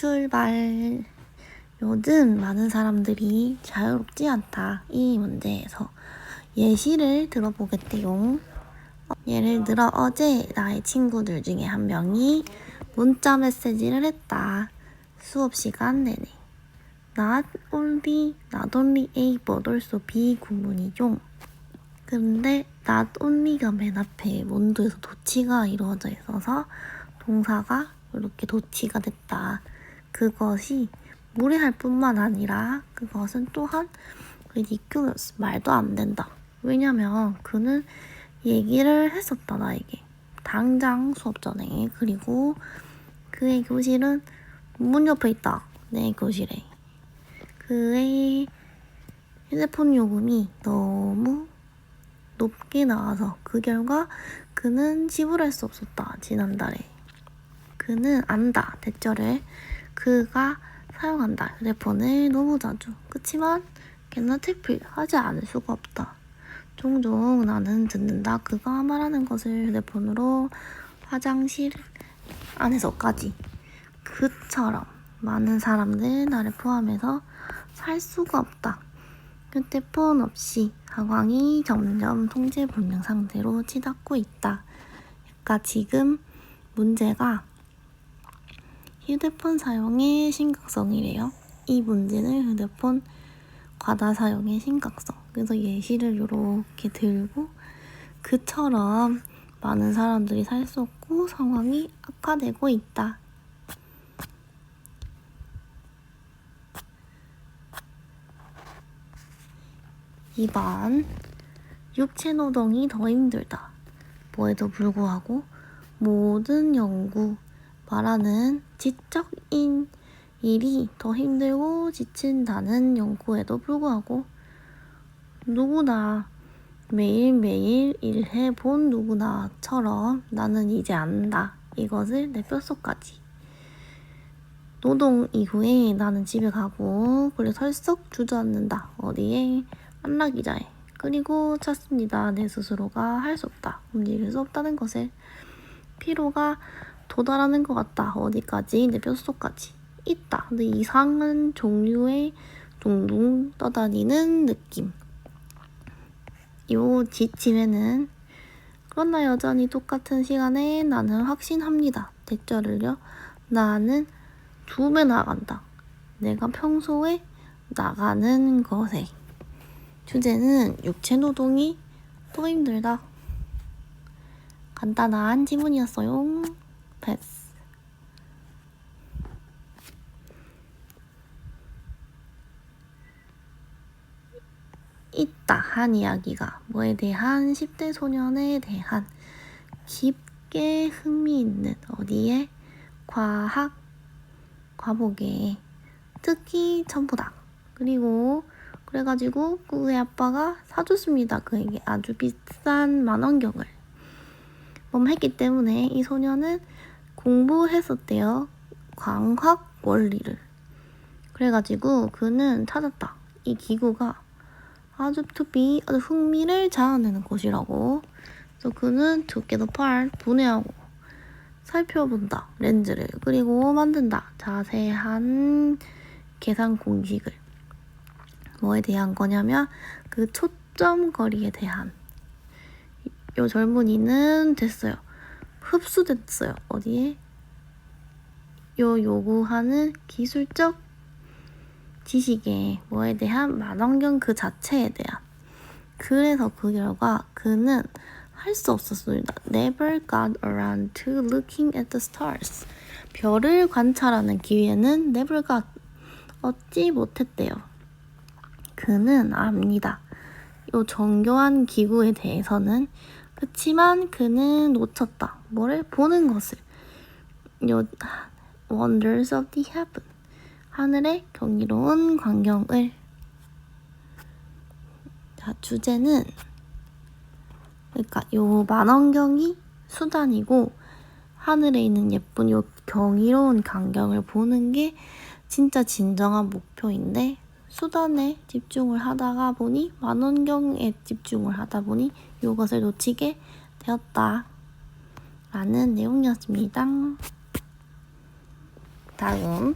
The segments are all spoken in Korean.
출발. 요즘 많은 사람들이 자유롭지 않다. 이 문제에서 예시를 들어보겠대요. 예를 들어 어제 나의 친구들 중에 한 명이 문자 메시지를 했다. 수업 시간 내내. Not only A but also B 구문이죠. 근데 not only가 맨 앞에 원두에서 도치가 이루어져 있어서 동사가 이렇게 도치가 됐다. 그것이 무례할 뿐만 아니라 그것은 또한 ridiculous, 말도 안 된다. 왜냐면 그는 얘기를 했었다, 나에게. 당장 수업 전에. 그리고 그의 교실은 문 옆에 있다. 내 교실에. 그의 휴대폰 요금이 너무 높게 나와서 그 결과 그는 지불할 수 없었다. 지난달에. 그는 안다. 대절을 그가 사용한다. 휴대폰을 너무 자주. 그치만 걔는 택필 하지 않을 수가 없다. 종종 나는 듣는다. 그가 말하는 것을 휴대폰으로 화장실 안에서까지. 그처럼 많은 사람들 나를 포함해서 살 수가 없다. 휴대폰 없이 상황이 점점 통제불능 상태로 치닫고 있다. 그러니까 지금 문제가 휴대폰 사용의 심각성이래요. 이 문제는 휴대폰 과다 사용의 심각성. 그래서 예시를 이렇게 들고 그처럼 많은 사람들이 살 수 없고 상황이 악화되고 있다. (2번) 육체노동이 더 힘들다. 뭐에도 불구하고 모든 연구 말하는 지적인 일이 더 힘들고 지친다는 연구에도 불구하고 누구나 매일매일 일해본 누구나처럼 나는 이제 안다. 이것을 내 뼛속까지. 노동 이후에 나는 집에 가고 그래 털썩 주저앉는다. 어디에? 안락의자에. 그리고 찾습니다. 내 스스로가 할 수 없다. 움직일 수 없다는 것을. 피로가 도달하는 것 같다. 어디까지? 내 뼛속까지. 있다. 근데 이상한 종류의 둥둥 떠다니는 느낌. 요 지침에는 그러나 여전히 똑같은 시간에 나는 확신합니다. 대절을요. 나는 2배 나간다. 내가 평소에 나가는 것에. 주제는 육체노동이 더 힘들다. 간단한 지문이었어요. 패스. 있다 한 이야기가 뭐에 대한 10대 소년에 대한 깊게 흥미있는 어디에? 과학, 과목에 특히 첨부다. 그리고 그래가지고 그의 아빠가 사줬습니다. 그에게 아주 비싼 만원경을. 했기 때문에 이 소년은 공부했었대요. 광학 원리를. 그래가지고 그는 찾았다. 이 기구가 아주 흥미를 자아내는 것이라고. 그래서 그는 to get apart, 분해하고 살펴본다. 렌즈를. 그리고 만든다. 자세한 계산 공식을. 뭐에 대한 거냐면 그 초점거리에 대한. 요 젊은이는 됐어요. 흡수됐어요. 어디에? 요 요구하는 기술적 지식에 뭐에 대한 만원경 그 자체에 대한. 그래서 그 결과 그는 할 수 없었습니다. Never got around to looking at the stars. 별을 관찰하는 기회는 never got. 얻지 못했대요. 그는 압니다. 요 정교한 기구에 대해서는. 그치만 그는 놓쳤다. 뭐를? 보는 것을. 요 wonders of the heaven. 하늘의 경이로운 광경을. 자, 주제는 그러니까 요 만원경이 수단이고 하늘에 있는 예쁜 요 경이로운 광경을 보는 게 진짜 진정한 목표인데 수단에 집중을 하다가 보니 만원경에 집중을 하다 보니 요것을 놓치게 되었다. 라는 내용이었습니다. 다음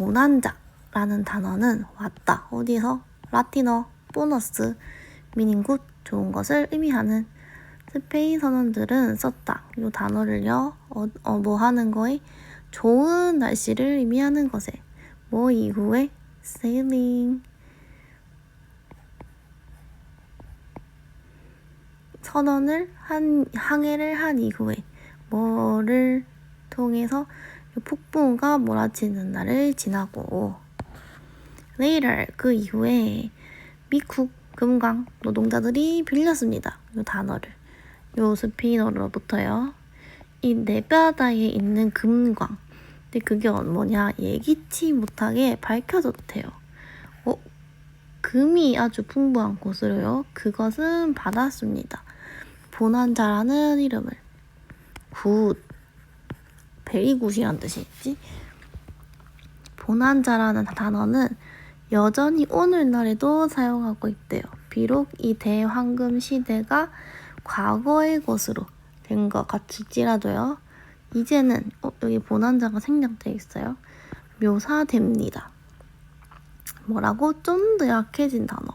보난자라는 단어는 왔다. 어디서? 라틴어 보너스, meaning good, 좋은 것을 의미하는 스페인 선원들은 썼다. 이 단어를요. 뭐 하는 거에? 좋은 날씨를 의미하는 것에. 뭐 이후에? sailing. 항해를 한 이후에 뭐를 통해서 폭풍우가 몰아치는 날을 지나고 later 그 이후에 미국 금광 노동자들이 빌렸습니다. 이 단어를. 요 스페인어로부터요. 이 네바다에 있는 금광. 근데 그게 뭐냐? 예기치 못하게 밝혀졌대요. 금이 아주 풍부한 곳으로요. 그것은 받았습니다. 보난자라는 이름을. 굿. 베리굿이란 뜻이겠지? 보난자라는 단어는 여전히 오늘날에도 사용하고 있대요. 비록 이 대황금 시대가 과거의 것으로 된 것 같을지라도요. 이제는 여기 보난자가 생략되어 있어요. 묘사됩니다. 뭐라고? 좀 더 약해진 단어.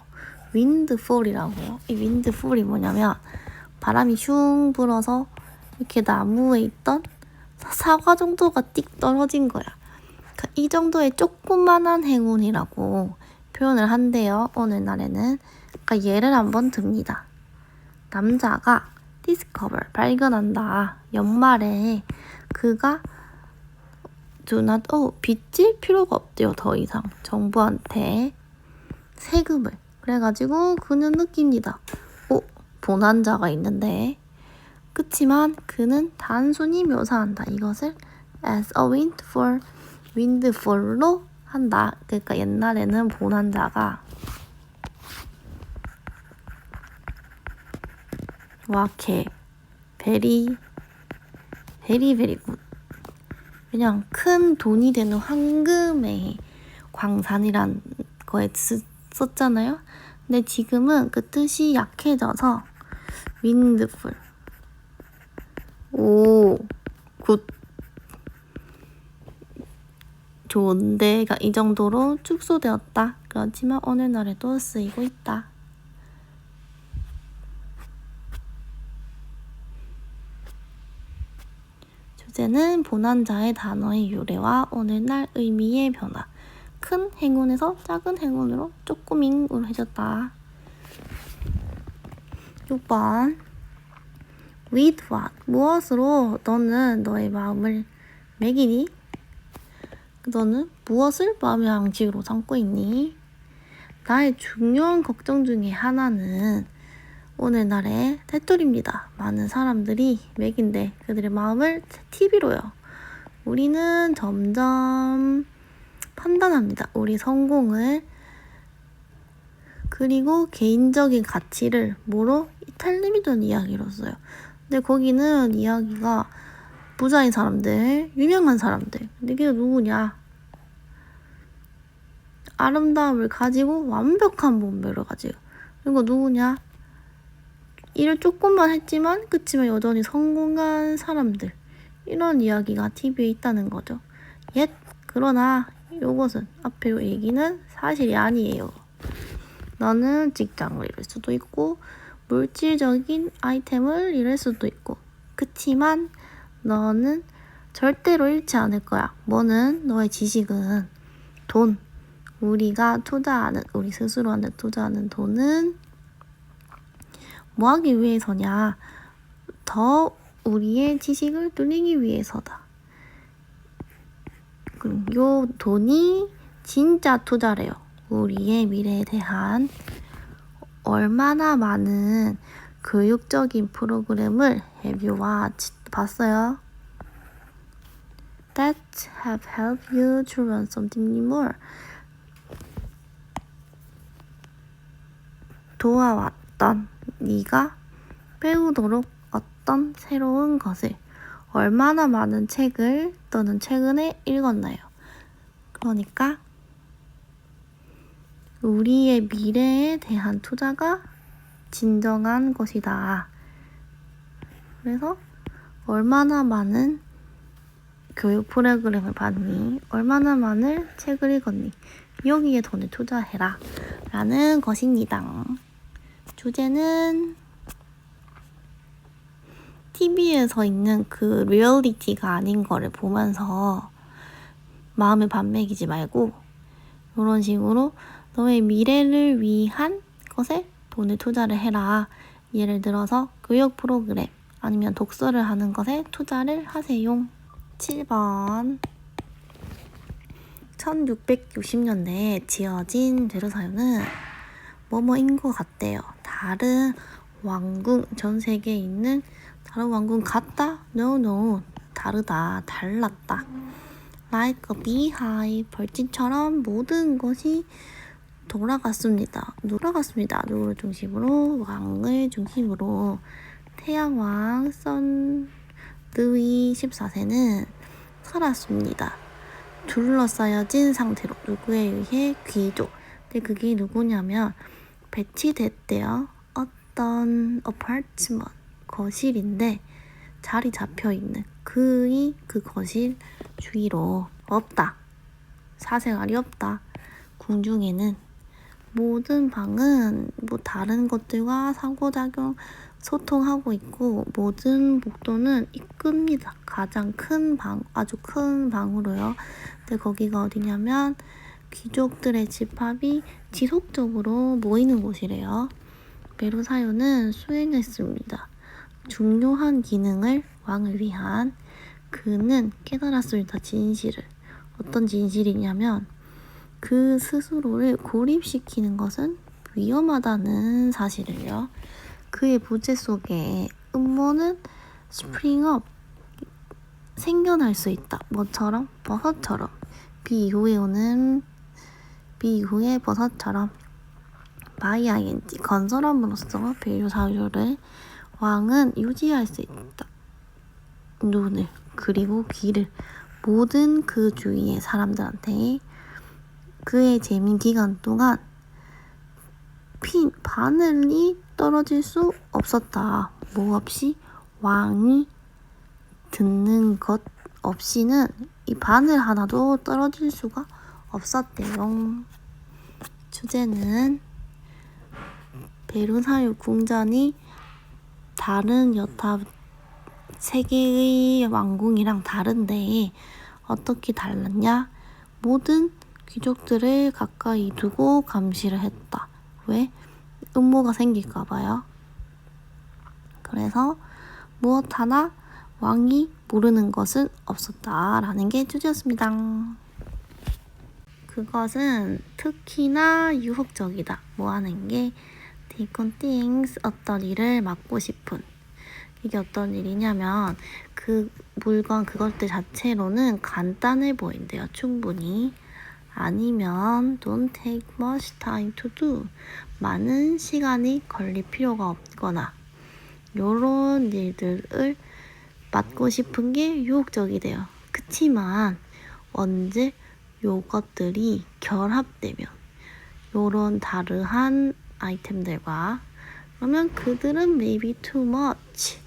windfall이라고요. 이 windfall이 뭐냐면 바람이 슝 불어서 이렇게 나무에 있던 사과 정도가 띡 떨어진 거야. 그러니까 이 정도의 조그만한 행운이라고 표현을 한대요. 오늘날에는. 그러니까 예를 한번 듭니다. 남자가 discover, 발견한다. 연말에 그가 빚질 필요가 없대요. 더 이상 정부한테 세금을. 그래가지고 그는 느낍니다. 보난자가 있는데. 그치만 그는 단순히 묘사한다. 이것을 as a windfall로 한다. 그러니까 옛날에는 보난자가 very good. 그냥 큰 돈이 되는 황금의 광산이란 거에 썼잖아요. 근데 지금은 그 뜻이 약해져서 windfall. 굿. 좋은데가 이 정도로 축소되었다. 그렇지만 오늘날에도 쓰이고 있다. 주제는 보난자의 단어의 유래와 오늘날 의미의 변화. 큰 행운에서 작은 행운으로 조금잉으로 해줬다. 6번. With what? 무엇으로 너는 너의 마음을 매기니? 너는 무엇을 마음의 양식으로 삼고 있니? 나의 중요한 걱정 중에 하나는 오늘날의 댓글입니다. 많은 사람들이 매긴데 그들의 마음을 TV로요. 우리는 점점 판단합니다. 우리 성공을. 그리고 개인적인 가치를 뭐로? 텔레비전 이야기로 써요. 근데 거기는 이야기가 부자인 사람들, 유명한 사람들. 근데 그게 누구냐? 아름다움을 가지고 완벽한 몸매를 가지고. 그리고 누구냐? 일을 조금만 했지만 그치만 여전히 성공한 사람들. 이런 이야기가 TV에 있다는 거죠. 그러나 요것은 앞에 요 얘기는 사실이 아니에요. 너는 직장을 잃을 수도 있고 물질적인 아이템을 잃을 수도 있고 그치만 너는 절대로 잃지 않을 거야. 뭐는? 너의 지식은 돈. 우리가 투자하는, 우리 스스로한테 투자하는 돈은 뭐 하기 위해서냐? 더 우리의 지식을 늘리기 위해서다. 요 돈이 진짜 투자래요. 우리의 미래에 대한. 얼마나 많은 교육적인 프로그램을 have you watched? 봤어요? That have helped you to learn something more. 도와왔던 네가 배우도록 어떤 새로운 것을 얼마나 많은 책을 너는 최근에 읽었나요? 그러니까 우리의 미래에 대한 투자가 진정한 것이다. 그래서 얼마나 많은 교육 프로그램을 받니? 얼마나 많은 책을 읽었니? 여기에 돈을 투자해라 라는 것입니다. 주제는 TV에서 있는 그 리얼리티가 아닌 거를 보면서 마음을 반맥이지 말고 이런 식으로 너의 미래를 위한 것에 돈을 투자를 해라. 예를 들어서 교육 프로그램 아니면 독서를 하는 것에 투자를 하세요. 7번 1660년대에 지어진 베르사유는 뭐뭐인 것 같대요. 다른 왕궁, 전 세계에 있는 다른 왕궁 같다? No, 다르다, 달랐다. Like a beehive, 벌집처럼 모든 것이 돌아갔습니다. 누구를 중심으로? 왕을 중심으로. 태양왕 선 르이 14세는 살았습니다. 둘러싸여진 상태로 누구에 의해 귀족. 근데 그게 누구냐면 배치됐대요. 어떤 어파트먼트 거실인데 자리 잡혀있는 그 거실 주위로 없다. 사생활이 없다. 궁중에는 모든 방은 다른 것들과 상호작용 소통하고 있고 모든 복도는 이끕니다. 가장 큰 방, 아주 큰 방으로요. 근데 거기가 어디냐면 귀족들의 집합이 지속적으로 모이는 곳이래요. 베르사유는 수행했습니다. 중요한 기능을 왕을 위한. 그는 깨달았습니다. 진실을. 어떤 진실이냐면 그 스스로를 고립시키는 것은 위험하다는 사실을요. 그의 부재 속에 음모는 스프링업 생겨날 수 있다. 뭐처럼? 버섯처럼. 비이후에 버섯처럼 바이아인지 건설함으로써 베르사유를 왕은 유지할 수 있다. 눈을 그리고 귀를 모든 그 주위의 사람들한테 그의 재임 기간 동안 바늘이 떨어질 수 없었다. 뭐 없이? 왕이 듣는 것 없이는 이 바늘 하나도 떨어질 수가 없었대요. 주제는 베르사유 궁전이 다른 여타 세계의 왕궁이랑 다른데 어떻게 달랐냐? 모든 귀족들을 가까이 두고 감시를 했다. 왜? 음모가 생길까봐요. 그래서 무엇 하나 왕이 모르는 것은 없었다라는 게 주제였습니다. 그것은 특히나 유혹적이다. 뭐 하는 게 take on things, 어떤 일을 맡고 싶은. 이게 어떤 일이냐면 그 물건 그것들 자체로는 간단해 보인대요. 충분히. 아니면 don't take much time to do. 많은 시간이 걸릴 필요가 없거나 요런 일들을 맡고 싶은 게 유혹적이대요. 그치만 언제 요것들이 결합되면 요런 다르한 아이템들과 그러면 그들은 maybe too much,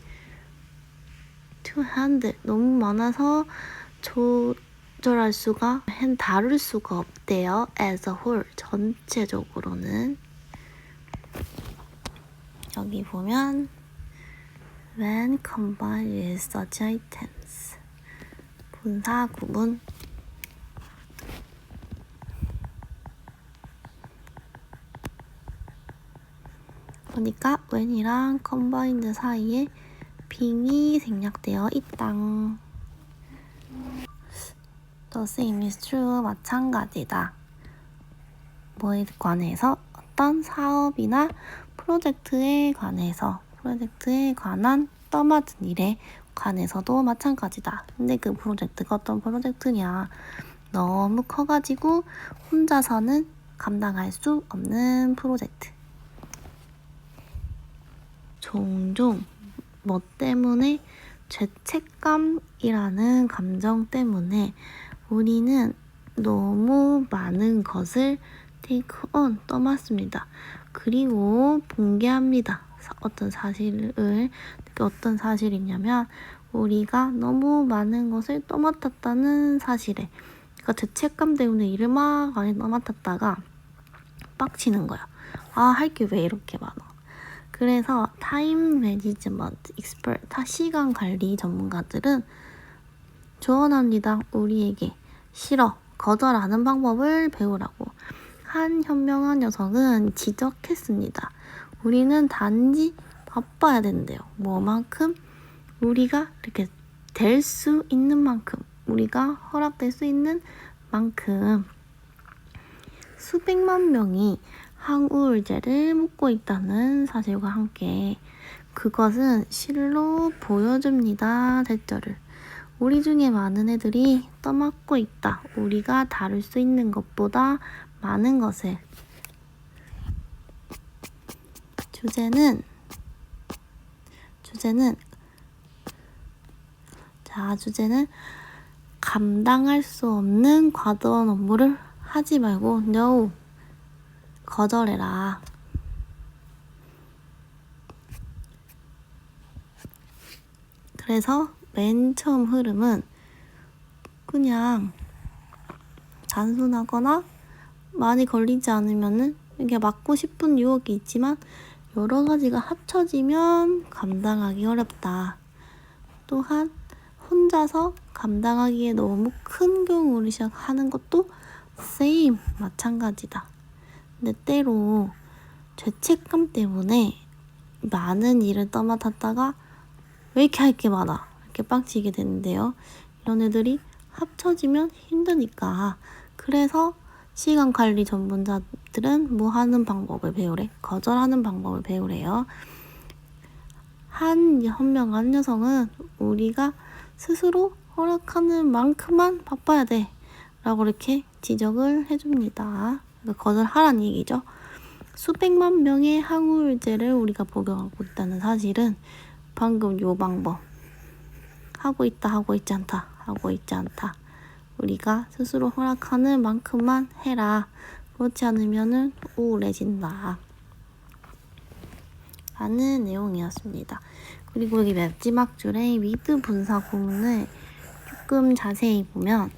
to handle, 너무 많아서 조절할 수가, 다룰 수가 없대요. as a whole, 전체적으로는. 여기 보면 when combined with such items, 분사 구문. 그러니까 when이랑 combined 사이에 빙이 생략되어 있다. The same is true, 마찬가지다. 뭐에 관해서? 어떤 사업이나 프로젝트에 관한 떠맡은 일에 관해서도 마찬가지다. 근데 그 프로젝트가 어떤 프로젝트냐? 너무 커가지고 혼자서는 감당할 수 없는 프로젝트. 종종 뭐 때문에 죄책감이라는 감정 때문에 우리는 너무 많은 것을 take on, 떠맡습니다. 그리고 공개합니다. 어떤 사실이냐면 우리가 너무 많은 것을 떠맡았다는 사실에. 그러니까 죄책감 때문에 일을 막 많이 떠맡았다가 빡치는 거야. 아, 할 게 왜 이렇게 많아. 그래서 타임 매니지먼트 익스퍼트, 시간 관리 전문가들은 조언합니다. 우리에게 싫어, 거절하는 방법을 배우라고. 한 현명한 여성은 지적했습니다. 우리는 단지 바빠야 된대요. 뭐만큼? 우리가 이렇게 될 수 있는 만큼, 우리가 허락될 수 있는 만큼. 수백만 명이 항우울제를 먹고 있다는 사실과 함께 그것은 실로 보여줍니다. 대절을. 우리 중에 많은 애들이 떠맡고 있다. 우리가 다룰 수 있는 것보다 많은 것을. 주제는 감당할 수 없는 과도한 업무를 하지 말고 no, 거절해라. 그래서 맨 처음 흐름은 그냥 단순하거나 많이 걸리지 않으면은 이게 맞고 싶은 유혹이 있지만 여러 가지가 합쳐지면 감당하기 어렵다. 또한 혼자서 감당하기에 너무 큰 경우를 시작하는 것도 same, 마찬가지다. 근데 때로 죄책감 때문에 많은 일을 떠맡았다가 왜 이렇게 할 게 많아? 이렇게 빡치게 되는데요. 이런 애들이 합쳐지면 힘드니까. 그래서 시간 관리 전문자들은 뭐 하는 방법을 배우래? 거절하는 방법을 배우래요. 한 현명한 여성은 우리가 스스로 허락하는 만큼만 바빠야 돼 라고 이렇게 지적을 해줍니다. 그러니까 거절하라는 얘기죠. 수백만 명의 항우울제를 우리가 복용하고 있다는 사실은 방금 요 방법, 하고 있다, 하고 있지 않다, 하고 있지 않다, 우리가 스스로 허락하는 만큼만 해라. 그렇지 않으면은 우울해진다 라는 내용이었습니다. 그리고 여기 마지막 줄에 with 분사 구문을 조금 자세히 보면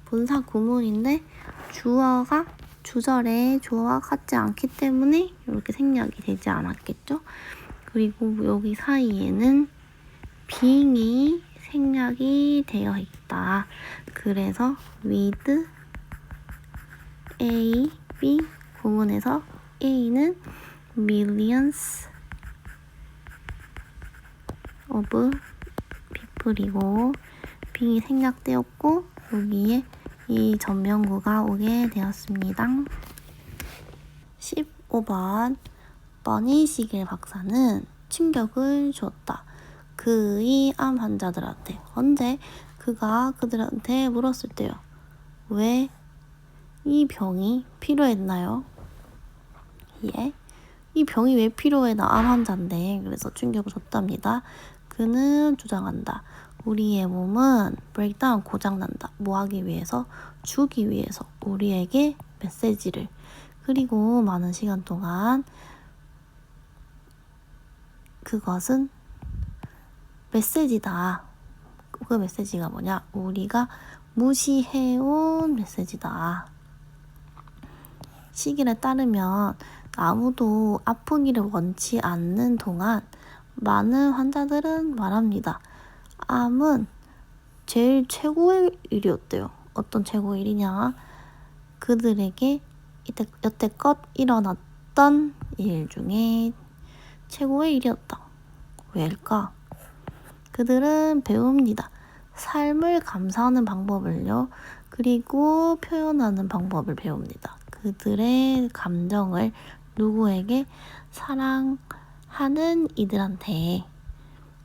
분사 구문인데 주어가 주절에 주어와 같지 않기 때문에 이렇게 생략이 되지 않았겠죠. 그리고 여기 사이에는 being이 생략이 되어 있다. 그래서 with A, B 구문에서 A는 millions of people이고 being이 생략되었고 여기에 이 전명구가 오게 되었습니다. 15번 버니 시겔 박사는 충격을 주었다. 그의 암 환자들한테. 언제? 그가 그들한테 물었을 때요. 왜 이 병이 필요했나요? 예. 이 병이 왜 필요해? 나 암 환자인데. 그래서 충격을 줬답니다. 그는 주장한다. 우리의 몸은 breakdown, 고장난다. 뭐 하기 위해서? 주기 위해서. 우리에게 메시지를. 그리고 많은 시간 동안 그것은 메시지다. 그 메시지가 뭐냐? 우리가 무시해온 메시지다. 시기에 따르면 아무도 아프기를 원치 않는 동안 많은 환자들은 말합니다. 암은 제일 최고의 일이었대요. 어떤 최고의 일이냐? 그들에게 여태껏 일어났던 일 중에 최고의 일이었다. 왜일까? 그들은 배웁니다. 삶을 감사하는 방법을요. 그리고 표현하는 방법을 배웁니다. 그들의 감정을 누구에게? 사랑하는 이들한테.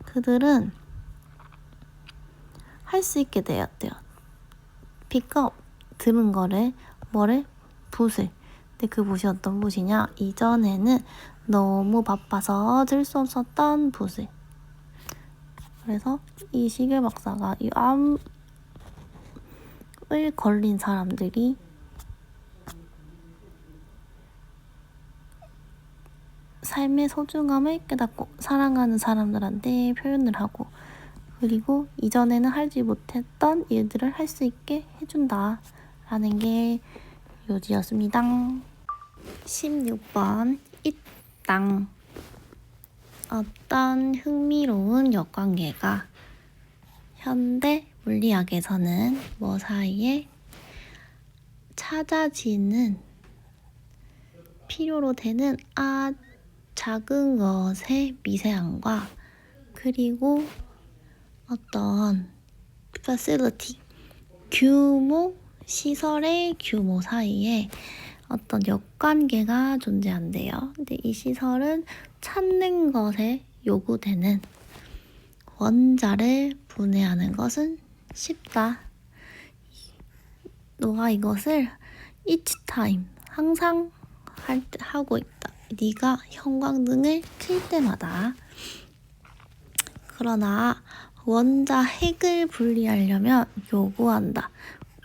그들은 할 수 있게 되었대요. pick up, 들은 거를 뭐를? 붓을. 근데 그 붓이 어떤 붓이냐? 이전에는 너무 바빠서 들 수 없었던 붓을. 그래서 이 시겔 박사가 이 암을 걸린 사람들이 삶의 소중함을 깨닫고 사랑하는 사람들한테 표현을 하고 그리고 이전에는 하지 못했던 일들을 할 수 있게 해준다 라는 게 요지였습니다. 16번 이땅. 어떤 흥미로운 역관계가 현대 물리학에서는 뭐 사이에 찾아지는 필요로 되는 작은 것의 미세함과 그리고 어떤 facility, 규모, 시설의 규모 사이에 어떤 역관계가 존재한대요. 근데 이 시설은 찾는 것에 요구되는 원자를 분해하는 것은 쉽다. 너가 이것을 each time, 항상 하고 있다. 네가 형광등을 켤 때마다. 그러나 원자 핵을 분리하려면 요구한다.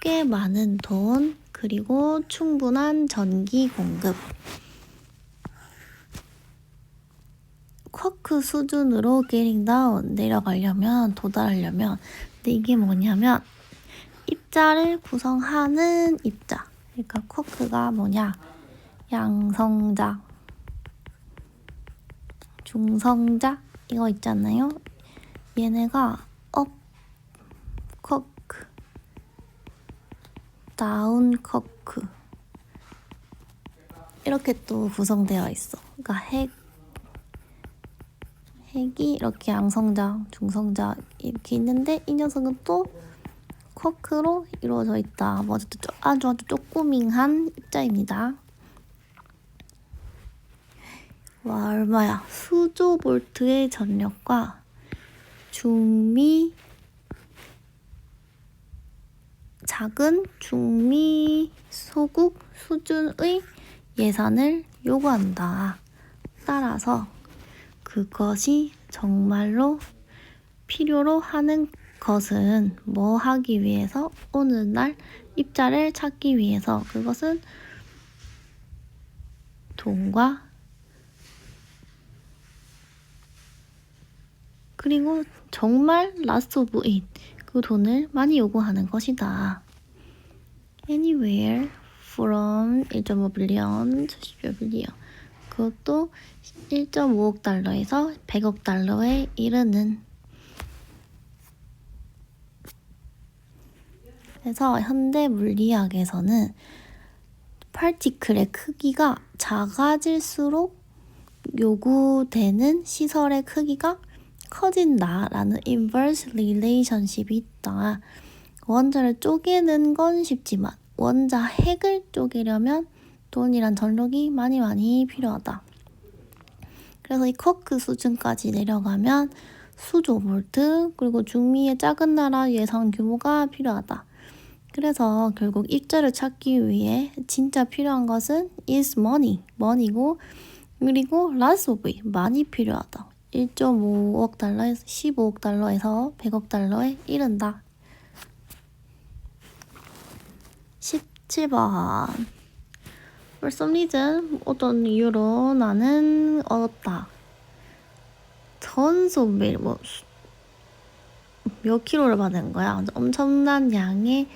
꽤 많은 돈, 그리고 충분한 전기 공급. 쿼크 수준으로 getting down, 도달하려면 근데 이게 뭐냐면 입자를 구성하는 입자. 그러니까 쿼크가 뭐냐? 양성자, 중성자 이거 있잖아요. 얘네가 업 쿼크, 다운 쿼크 이렇게 또 구성되어 있어. 그러니까 핵이 이렇게 양성자, 중성자 이렇게 있는데 이 녀석은 또 쿼크로 이루어져 있다. 뭐 아주 쪼꼬밍한 입자입니다. 와, 얼마야? 수조 볼트의 전력과 작은 중미 소국 수준의 예산을 요구한다. 따라서 그것이 정말로 필요로 하는 것은 뭐 하기 위해서? 오늘날 입자를 찾기 위해서. 그것은 돈과 그리고 정말 last of it, 그 돈을 많이 요구하는 것이다. Anywhere from 1.5 빌리언, 70여 빌리언. 그것도 1.5억 달러에서 100억 달러에 이르는. 그래서 현대 물리학에서는 파티클의 크기가 작아질수록 요구되는 시설의 크기가 커진다라는 inverse relationship이 있다. 원자를 쪼개는 건 쉽지만 원자 핵을 쪼개려면 돈이란 전력이 많이 필요하다. 그래서 이 쿼크 수준까지 내려가면 수조 볼트, 그리고 중미의 작은 나라 예산 규모가 필요하다. 그래서 결국 입자를 찾기 위해 진짜 필요한 것은 is money고 그리고 lots of it, 많이 필요하다. 1.5억 달러에서 15억 달러에서 100억 달러에 이른다. 17번. For some reason, 어떤 이유로 나는 얻었다. tons of mail, 몇 킬로를 받은 거야. 엄청난 양의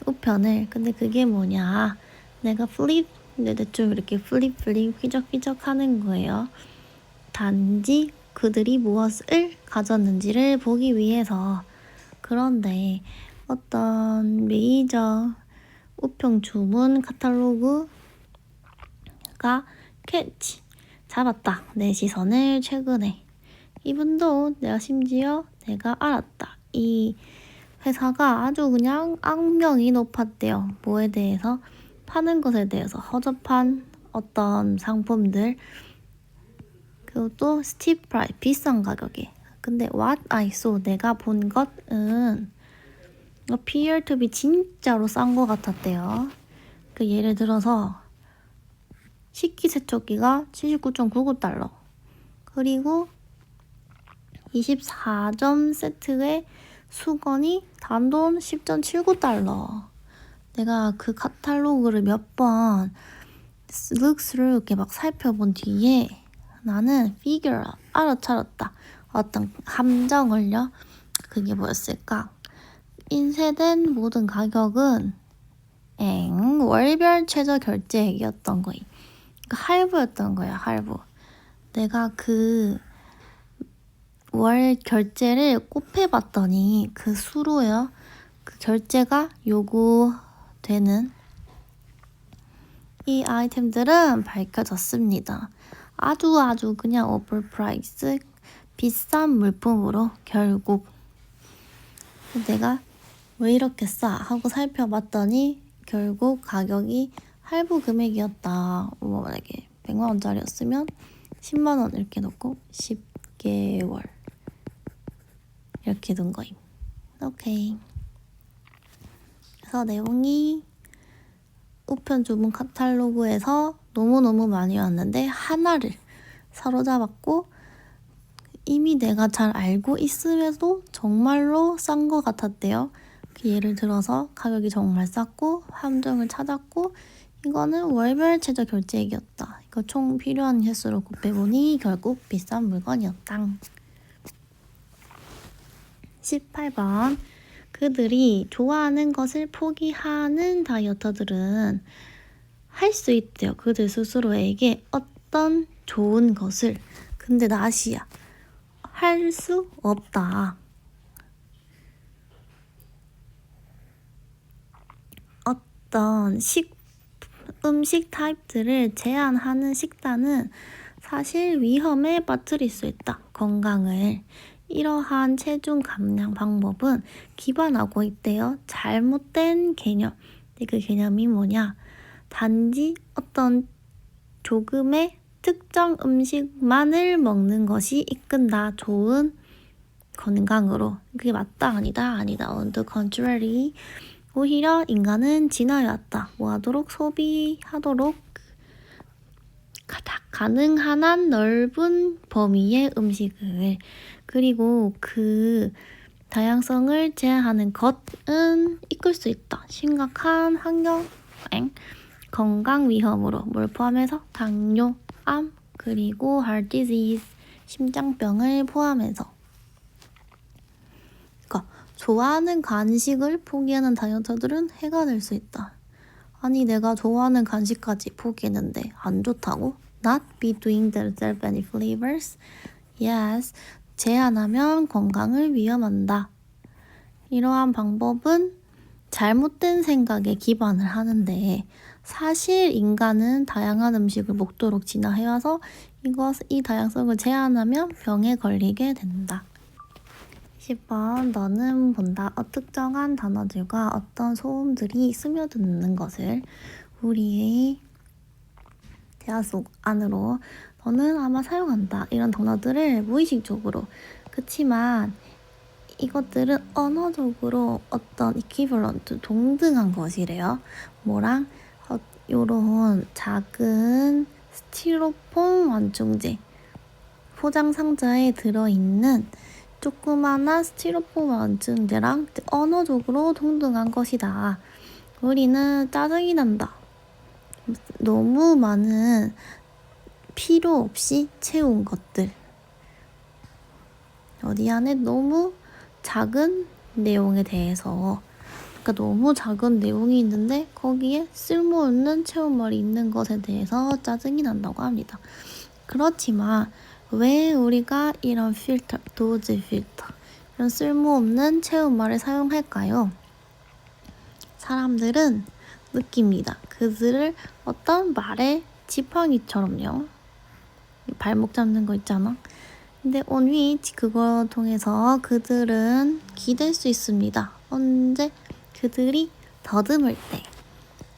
우편을. 근데 그게 뭐냐. 내가 대충 이렇게 플립 휘적휘적 하는 거예요. 단지 그들이 무엇을 가졌는지를 보기 위해서. 그런데 어떤 메이저 우편 주문 카탈로그가 캐치, 잡았다. 내 시선을 최근에. 이분도 내가 알았다. 이 회사가 아주 그냥 악명이 높았대요. 뭐에 대해서? 파는 것에 대해서. 허접한 어떤 상품들. 그리고 또 스티프 프라이스, 비싼 가격에. 근데 what I saw, 내가 본 것은 appear to be 진짜로 싼 것 같았대요. 그 예를 들어서 식기세척기가 79.99달러. 그리고 24점 세트의 수건이 단돈 10.79달러. 내가 그 카탈로그를 몇 번 look through 이렇게 막 살펴본 뒤에 나는 figure out, 알아차렸다. 어떤 함정을요. 그게 뭐였을까? 인쇄된 모든 가격은 월별 최저 결제액이었던 거임. 그러니까 할부였던 거야, 할부. 내가 그 월 결제를 곱해봤더니 그 수로요. 그 결제가 요구되는 이 아이템들은 밝혀졌습니다. 아주 그냥 오버프라이스 비싼 물품으로 결국 내가 왜 이렇게 싸? 하고 살펴봤더니 결국 가격이 할부 금액이었다. 뭐 만약에 100만 원짜리였으면 10만 원 이렇게 넣고 10개월 이렇게 둔 거임. 오케이. 그래서 내용이 우편 주문 카탈로그에서 너무너무 많이 왔는데 하나를 사로잡았고 이미 내가 잘 알고 있음에도 정말로 싼 것 같았대요. 예를 들어서 가격이 정말 쌌고 함정을 찾았고 이거는 월별 최저 결제액이었다. 이거 총 필요한 횟수로 곱해보니 결국 비싼 물건이었다. 18번 그들이 좋아하는 것을 포기하는 다이어터들은 할 수 있대요. 그들 스스로에게 어떤 좋은 것을. 근데 낫이야. 할 수 없다. 어떤 음식 타입들을 제한하는 식단은 사실 위험에 빠뜨릴 수 있다. 건강을. 이러한 체중 감량 방법은 기반하고 있대요. 잘못된 개념. 그 개념이 뭐냐? 단지 어떤 조금의 특정 음식만을 먹는 것이 이끈다. 좋은 건강으로. 그게 맞다 아니다. On the contrary. 오히려 인간은 진화해왔다. 뭐하도록 소비하도록 가능한 한 넓은 범위의 음식을 그리고 그 다양성을 제한하는 것은 이끌 수 있다. 심각한 환경 건강 위험으로 뭘 포함해서 당뇨, 암, 그리고 heart disease, 심장병을 포함해서 그러니까 좋아하는 간식을 포기하는 다이어터들은 해가 될 수 있다. 아니 내가 좋아하는 간식까지 포기했는데 안 좋다고? Not be doing themselves any flavors? Yes, 제한하면 건강을 위험한다. 이러한 방법은 잘못된 생각에 기반을 하는데 사실 인간은 다양한 음식을 먹도록 진화해와서 이 다양성을 제한하면 병에 걸리게 된다. 10번 너는 본다. 특정한 단어들과 어떤 소음들이 스며드는 것을 우리의 대화 속 안으로 너는 아마 사용한다. 이런 단어들을 무의식적으로. 그치만 이것들은 언어적으로 어떤 equivalent, 동등한 것이래요. 뭐랑? 요런 작은 스티로폼 완충제. 포장 상자에 들어있는 조그마한 스티로폼 완충제랑 언어적으로 동등한 것이다. 우리는 짜증이 난다. 너무 많은 필요 없이 채운 것들. 어디 안에 너무 작은 내용에 대해서 그러니까 너무 작은 내용이 있는데 거기에 쓸모없는 채운말이 있는 것에 대해서 짜증이 난다고 합니다. 그렇지만 왜 우리가 이런 필터, 도즈 필터, 이런 쓸모없는 채운말을 사용할까요? 사람들은 느낍니다. 그들을 어떤 말의 지팡이처럼요. 발목 잡는 거 있잖아. 근데 on which 그걸 통해서 그들은 기댈 수 있습니다. 언제? 그들이 더듬을 때.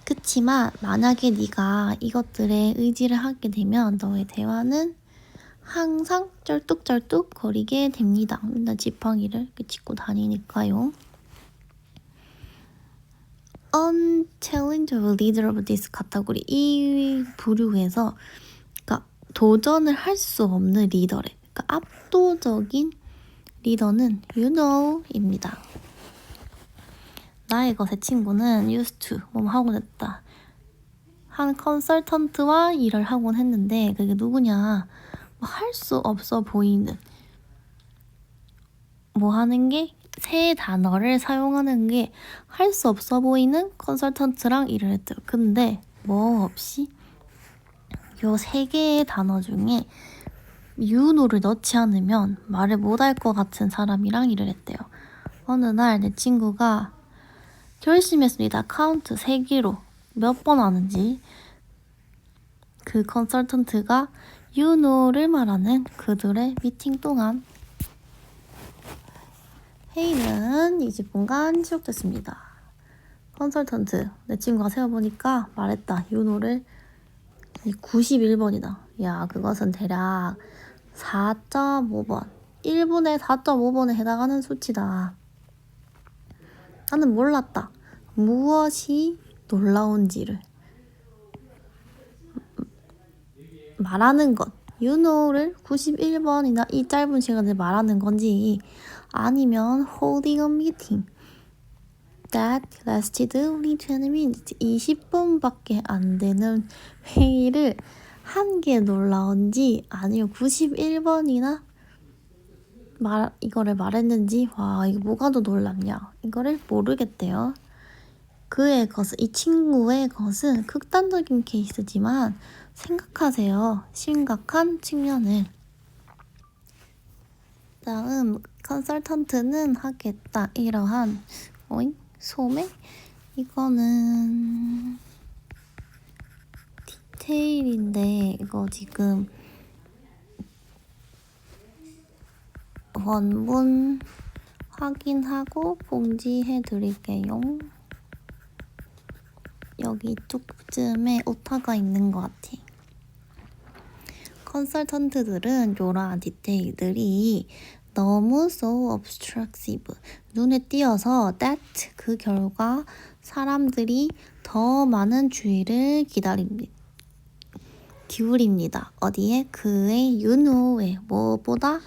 그치만 만약에 네가 이것들에 의지를 하게 되면 너의 대화는 항상 쩔뚝쩔뚝 거리게 됩니다. 맨날 지팡이를 이렇게 짚고 다니니까요. Unchallenged leader of this category. 이 부류에서 그러니까 도전을 할 수 없는 리더래. 그러니까 압도적인 리더는 you know입니다. 나의 것의 친구는 used to 뭐 하곤 했다. 한 컨설턴트와 일을 하곤 했는데 그게 누구냐? 할 수 없어 보이는 뭐 하는 게 새 단어를 사용하는 게 할 수 없어 보이는 컨설턴트랑 일을 했대요. 근데 뭐 없이 요 세 개의 단어 중에 유노를 넣지 않으면 말을 못할 것 같은 사람이랑 일을 했대요. 어느 날 내 친구가 결심했습니다. 카운트 3개로 몇 번 하는지. 그 컨설턴트가 유노를 말하는 그들의 미팅 동안 회의는 20분간 지속됐습니다. 컨설턴트 내 친구가 세어보니까 말했다. 유노를 91번이다. 야, 그것은 대략 4.5번 1분에 4.5번에 해당하는 수치다. 나는 몰랐다. 무엇이 놀라운지를 말하는 것. 유노를 91번이나 이 짧은 시간에 말하는 건지 아니면 holding a meeting that lasted only 20 minutes 20분밖에 안 되는 회의를 한 게 놀라운지 아니면 91번이나 이거를 말했는지 와 이거 뭐가 더 놀랍냐 이거를 모르겠대요. 그의 것은 이 친구의 것은 극단적인 케이스지만 생각하세요. 심각한 측면을. 다음 컨설턴트는 하겠다. 이러한 소매? 이거는 디테일인데 이거 지금 원문 확인하고 봉지해 드릴게요. 여기 이쪽쯤에 오타가 있는 것 같아. 컨설턴트들은 이러한 디테일들이 너무 so obstructive 눈에 띄어서 that 그 결과 사람들이 더 많은 주의를 기울입니다. 어디에? 그의 you know에 뭐보다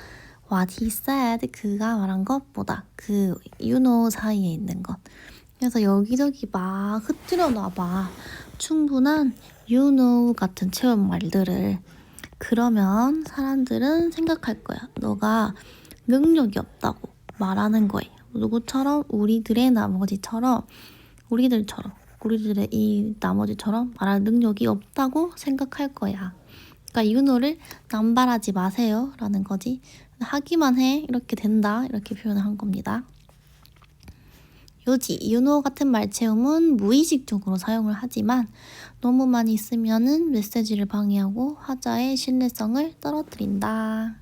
what he said 그가 말한 것보다 그 you know 사이에 있는 것. 그래서 여기저기 막 흩뜨려 놔봐. 충분한 you know 같은 체험 말들을. 그러면 사람들은 생각할 거야. 너가 능력이 없다고 말하는 거예요. 누구처럼? 우리들의 이 나머지처럼 말할 능력이 없다고 생각할 거야. 그러니까 유노를 남발하지 마세요 라는 거지. 하기만 해 이렇게 된다 이렇게 표현을 한 겁니다. 요지, 유노 같은 말체험은 무의식적으로 사용을 하지만 너무 많이 쓰면은 메시지를 방해하고 화자의 신뢰성을 떨어뜨린다.